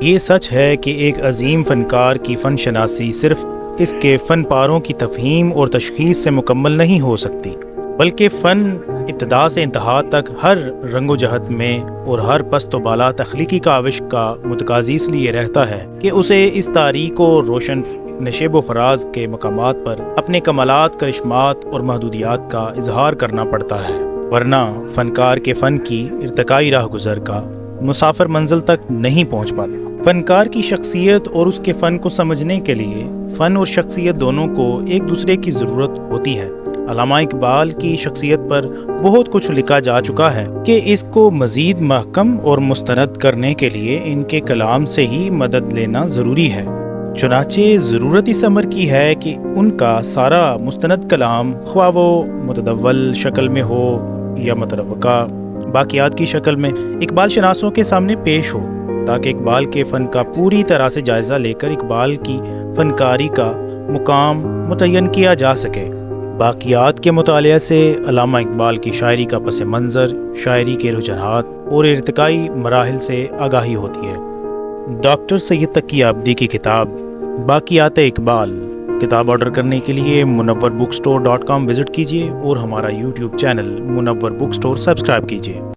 یہ سچ ہے کہ ایک عظیم فنکار کی فن شناسی صرف اس کے فن پاروں کی تفہیم اور تشخیص سے مکمل نہیں ہو سکتی، بلکہ فن ابتدا سے انتہا تک ہر رنگ و جہت میں اور ہر پست و بالا تخلیقی کاوش کا متقاضی اس لیے رہتا ہے کہ اسے اس تاریک و روشن نشیب و فراز کے مقامات پر اپنے کمالات، کرشمات اور محدودیات کا اظہار کرنا پڑتا ہے، ورنہ فنکار کے فن کی ارتقائی راہ گزر کا مسافر منزل تک نہیں پہنچ پاتا۔ فنکار کی شخصیت اور اس کے فن کو سمجھنے کے لیے فن اور شخصیت دونوں کو ایک دوسرے کی ضرورت ہوتی ہے۔ علامہ اقبال کی شخصیت پر بہت کچھ لکھا جا چکا ہے کہ اس کو مزید محکم اور مستند کرنے کے لیے ان کے کلام سے ہی مدد لینا ضروری ہے۔ چنانچہ ضرورت اس امر کی ہے کہ ان کا سارا مستند کلام، خواہ وہ متدول شکل میں ہو یا متروکہ باقیات کی شکل میں، اقبال شناسوں کے سامنے پیش ہو، تاکہ اقبال کے فن کا پوری طرح سے جائزہ لے کر اقبال کی فنکاری کا مقام متعین کیا جا سکے۔ باقیات کے مطالعہ سے علامہ اقبال کی شاعری کا پس منظر، شاعری کے رجحانات اور ارتقائی مراحل سے آگاہی ہوتی ہے۔ ڈاکٹر سید تقی عابدی کی کتاب باقیات اقبال کتاب آرڈر کرنے کے لیے munawwarbookstore.com وزٹ کیجیے اور ہمارا YouTube چینل منور بک اسٹور سبسکرائب کیجیے۔